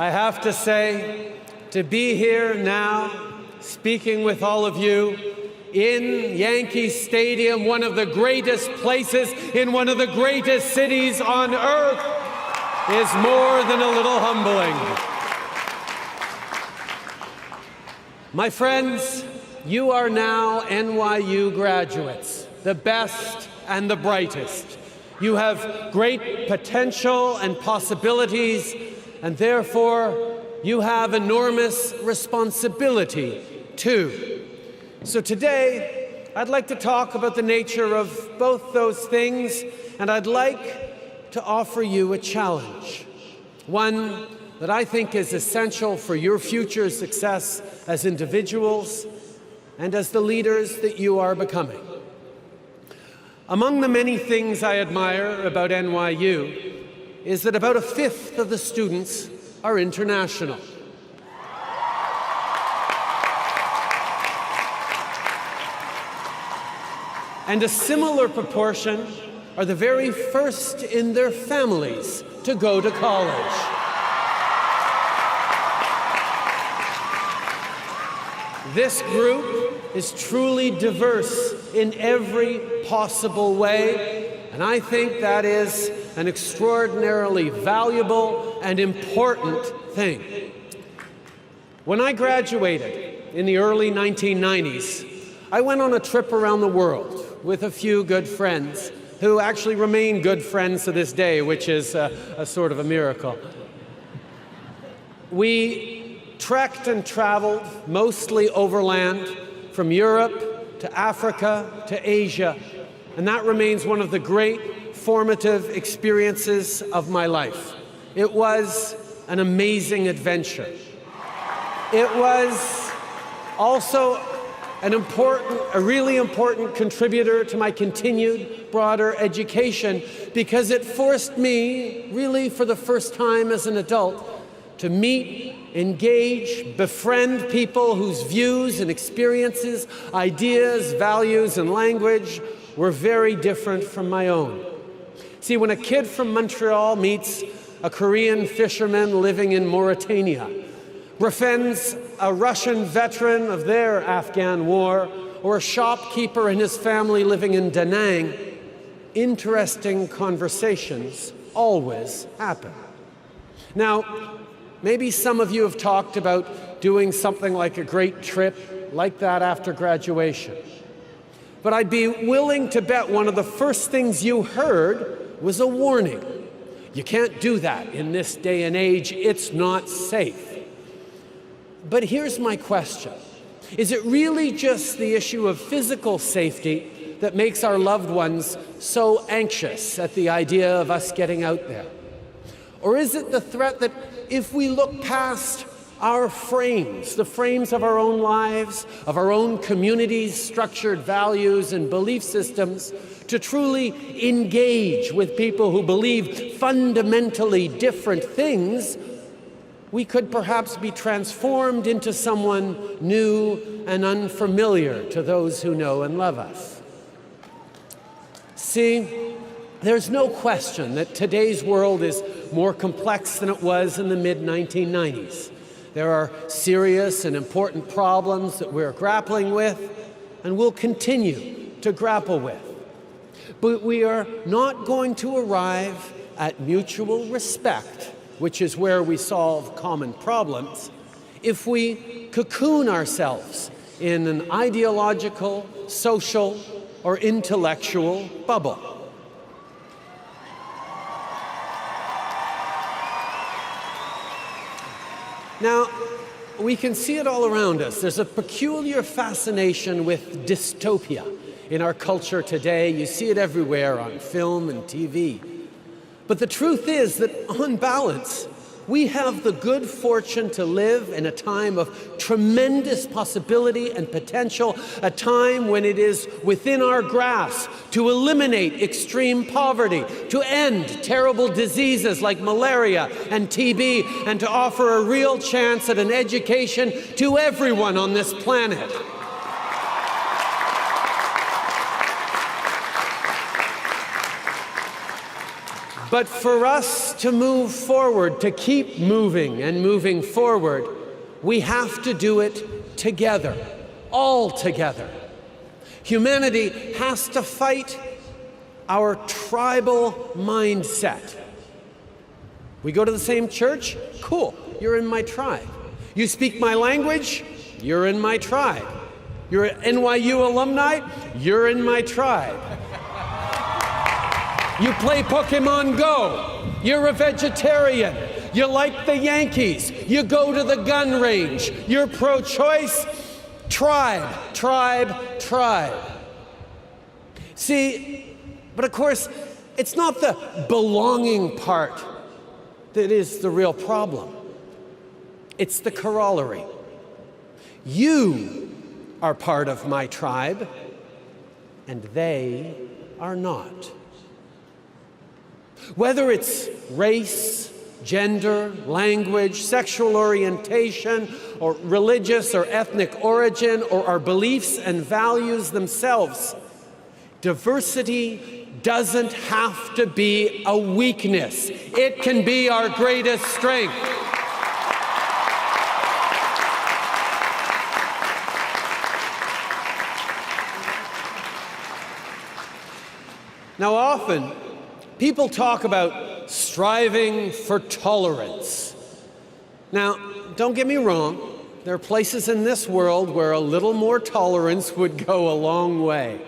I have to say, to be here now, speaking with all of you in Yankee Stadium, one of the greatest places in one of the greatest cities on earth, is more than a little humbling. My friends, you are now NYU graduates, the best and the brightest. You have great potential and possibilities, and therefore you have enormous responsibility too. So today, I'd like to talk about the nature of both those things, and I'd like to offer you a challenge, one that I think is essential for your future success as individuals and as the leaders that you are becoming. Among the many things I admire about NYU is that about a fifth of the students are international. And a similar proportion are the very first in their families to go to college. This group is truly diverse in every possible way, and I think that is an extraordinarily valuable and important thing. When I graduated in the early 1990s, I went on a trip around the world with a few good friends who actually remain good friends to this day, which is a sort of a miracle. We trekked and traveled, mostly overland, from Europe to Africa to Asia, and that remains one of the great formative experiences of my life. It was an amazing adventure. It was also a really important contributor to my continued broader education, because it forced me, really for the first time as an adult, to meet, engage, befriend people whose views and experiences, ideas, values, and language were very different from my own. See, when a kid from Montreal meets a Korean fisherman living in Mauritania, befriends a Russian veteran of their Afghan war, or a shopkeeper and his family living in Da Nang, interesting conversations always happen. Now, maybe some of you have talked about doing something like a great trip like that after graduation. But I'd be willing to bet one of the first things you heard was a warning. You can't do that in this day and age. It's not safe. But here's my question. Is it really just the issue of physical safety that makes our loved ones so anxious at the idea of us getting out there? Or is it the threat that if we look past our frames, the frames of our own lives, of our own communities' structured values and belief systems, to truly engage with people who believe fundamentally different things, we could perhaps be transformed into someone new and unfamiliar to those who know and love us? See, there's no question that today's world is more complex than it was in the mid-1990s. There are serious and important problems that we're grappling with and will continue to grapple with. But we are not going to arrive at mutual respect, which is where we solve common problems, if we cocoon ourselves in an ideological, social, or intellectual bubble. Now, we can see it all around us. There's a peculiar fascination with dystopia in our culture today. You see it everywhere on film and TV. But the truth is that, on balance, we have the good fortune to live in a time of tremendous possibility and potential, a time when it is within our grasp to eliminate extreme poverty, to end terrible diseases like malaria and TB, and to offer a real chance at an education to everyone on this planet. But for us to move forward, to keep moving and moving forward, we have to do it together, all together. Humanity has to fight our tribal mindset. We go to the same church? Cool, you're in my tribe. You speak my language? You're in my tribe. You're an NYU alumni? You're in my tribe. You play Pokemon Go? You're a vegetarian. You like the Yankees. You go to the gun range. You're pro-choice. Tribe, tribe, tribe. See, but of course, it's not the belonging part that is the real problem. It's the corollary. You are part of my tribe, and they are not. Whether it's race, gender, language, sexual orientation, or religious or ethnic origin, or our beliefs and values themselves, diversity doesn't have to be a weakness. It can be our greatest strength. Now, often, people talk about striving for tolerance. Now, don't get me wrong, there are places in this world where a little more tolerance would go a long way.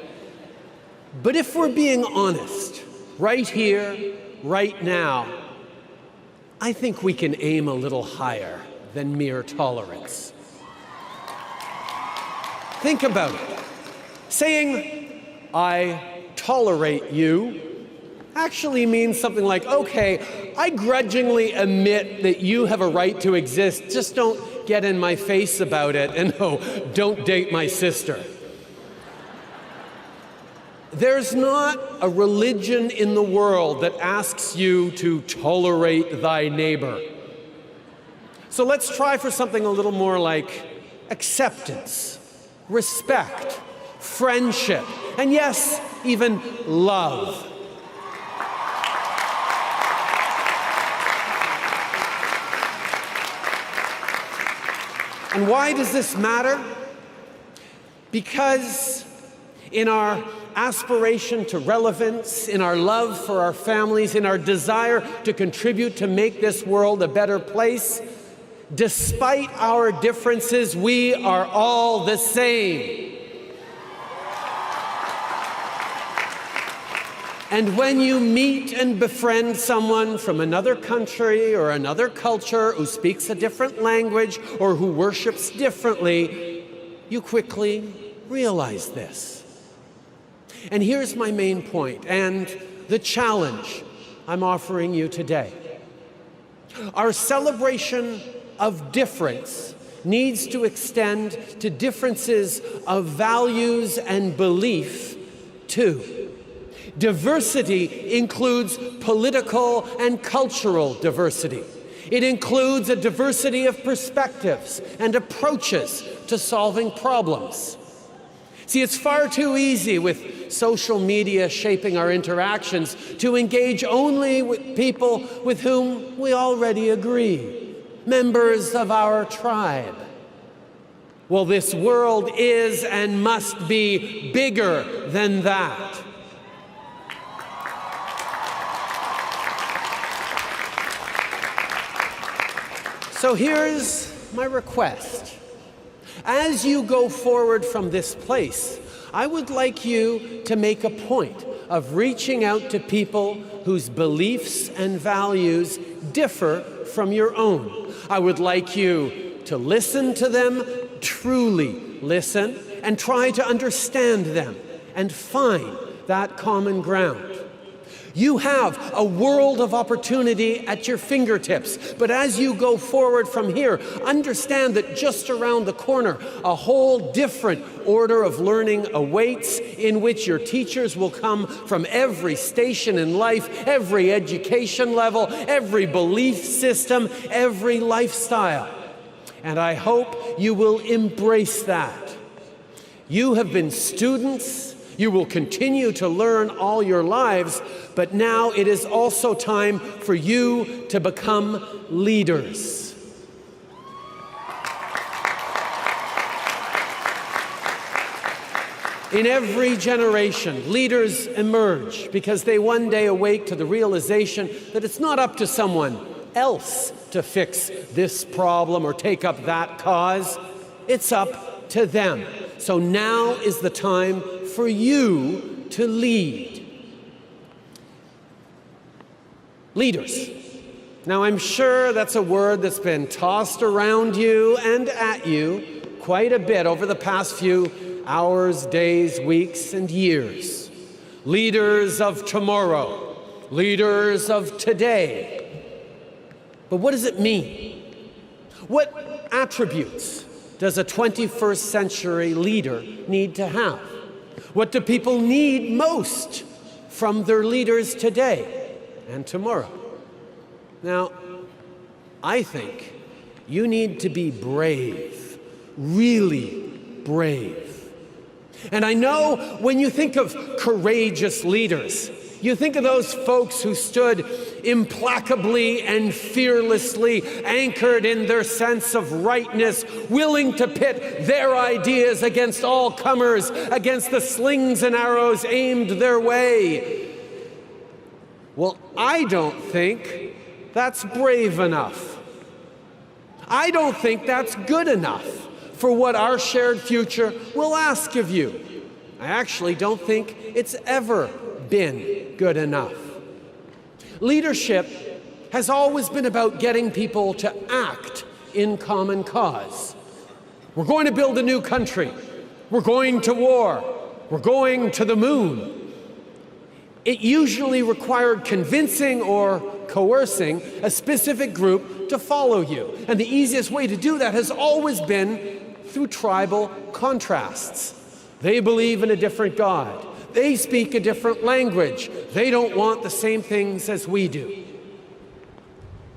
But if we're being honest, right here, right now, I think we can aim a little higher than mere tolerance. Think about it. Saying, I tolerate you, actually means something like, okay, I grudgingly admit that you have a right to exist, just don't get in my face about it, and no, don't date my sister. There's not a religion in the world that asks you to tolerate thy neighbor. So let's try for something a little more like acceptance, respect, friendship, and yes, even love. And why does this matter? Because in our aspiration to relevance, in our love for our families, in our desire to contribute to make this world a better place, despite our differences, we are all the same. And when you meet and befriend someone from another country or another culture who speaks a different language or who worships differently, you quickly realize this. And here's my main point and the challenge I'm offering you today. Our celebration of difference needs to extend to differences of values and belief too. Diversity includes political and cultural diversity. It includes a diversity of perspectives and approaches to solving problems. See, it's far too easy with social media shaping our interactions to engage only with people with whom we already agree, members of our tribe. Well, this world is and must be bigger than that. So here's my request. As you go forward from this place, I would like you to make a point of reaching out to people whose beliefs and values differ from your own. I would like you to listen to them, truly listen, and try to understand them and find that common ground. You have a world of opportunity at your fingertips, but as you go forward from here, understand that just around the corner, a whole different order of learning awaits, in which your teachers will come from every station in life, every education level, every belief system, every lifestyle. And I hope you will embrace that. You have been students, You will continue to learn all your lives, but now it is also time for you to become leaders. In every generation, leaders emerge because they one day awake to the realization that it's not up to someone else to fix this problem or take up that cause. It's up to them. So now is the time for you to lead. Leaders. Now, I'm sure that's a word that's been tossed around you and at you quite a bit over the past few hours, days, weeks, and years. Leaders of tomorrow, leaders of today. But what does it mean? What attributes does a 21st century leader need to have? What do people need most from their leaders today and tomorrow? Now, I think you need to be brave, really brave. And I know when you think of courageous leaders, you think of those folks who stood implacably and fearlessly anchored in their sense of rightness, willing to pit their ideas against all comers, against the slings and arrows aimed their way. Well, I don't think that's brave enough. I don't think that's good enough for what our shared future will ask of you. I actually don't think it's ever been good enough. Leadership has always been about getting people to act in common cause. We're going to build a new country. We're going to war. We're going to the moon. It usually required convincing or coercing a specific group to follow you. And the easiest way to do that has always been through tribal contrasts. They believe in a different God. They speak a different language. They don't want the same things as we do.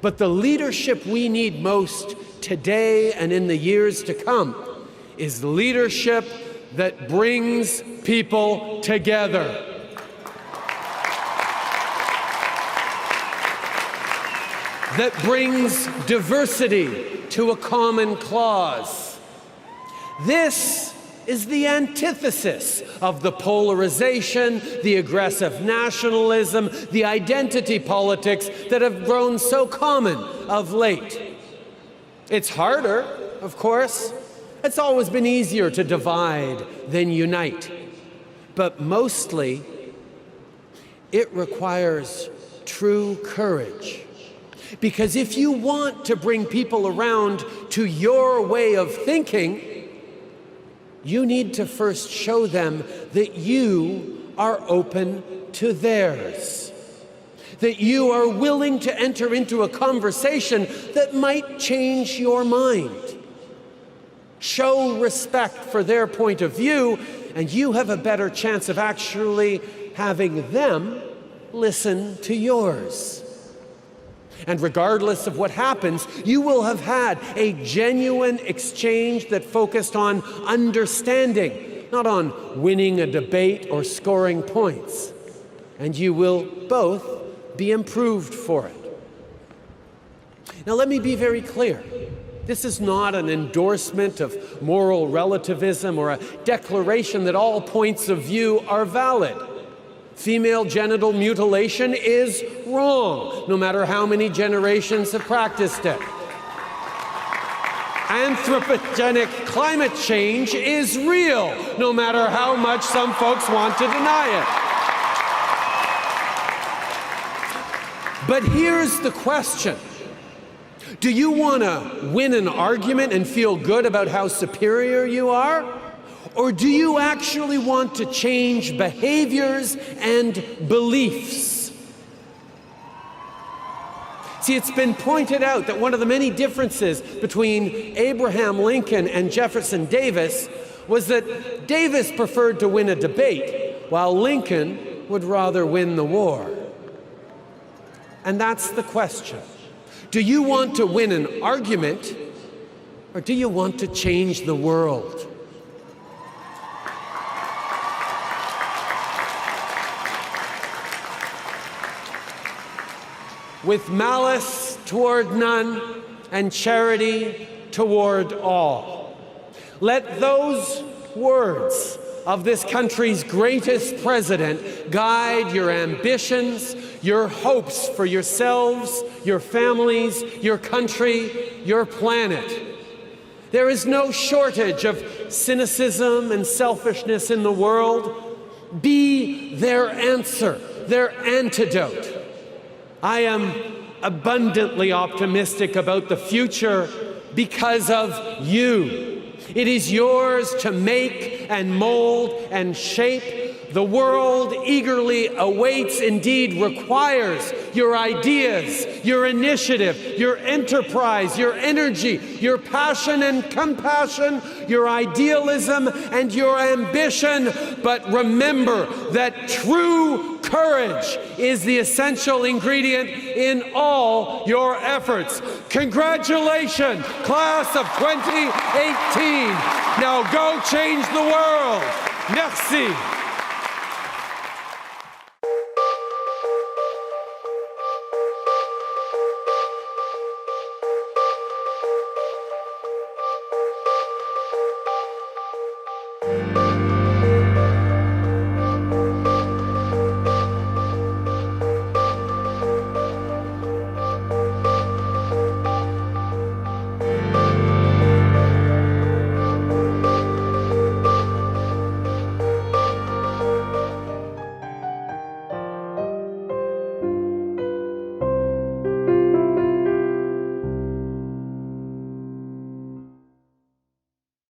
But the leadership we need most today and in the years to come is leadership that brings people together. That brings diversity to a common cause. This is the antithesis of the polarization, the aggressive nationalism, the identity politics that have grown so common of late. It's harder, of course. It's always been easier to divide than unite. But mostly, it requires true courage. Because if you want to bring people around to your way of thinking, you need to first show them that you are open to theirs. That you are willing to enter into a conversation that might change your mind. Show respect for their point of view, and you have a better chance of actually having them listen to yours. And regardless of what happens, you will have had a genuine exchange that focused on understanding, not on winning a debate or scoring points. And you will both be improved for it. Now, let me be very clear. This is not an endorsement of moral relativism or a declaration that all points of view are valid. Female genital mutilation is wrong, no matter how many generations have practiced it. Anthropogenic climate change is real, no matter how much some folks want to deny it. But here's the question. Do you want to win an argument and feel good about how superior you are? Or do you actually want to change behaviors and beliefs? See, it's been pointed out that one of the many differences between Abraham Lincoln and Jefferson Davis was that Davis preferred to win a debate, while Lincoln would rather win the war. And that's the question. Do you want to win an argument, or do you want to change the world? with malice toward none and charity toward all. Let those words of this country's greatest president guide your ambitions, your hopes for yourselves, your families, your country, your planet. There is no shortage of cynicism and selfishness in the world. Be their answer, their antidote. I am abundantly optimistic about the future because of you. It is yours to make and mold and shape. The world eagerly awaits, indeed requires, your ideas, your initiative, your enterprise, your energy, your passion and compassion, your idealism and your ambition. But remember that true courage is the essential ingredient in all your efforts. Congratulations, class of 2018. Now go change the world. Merci.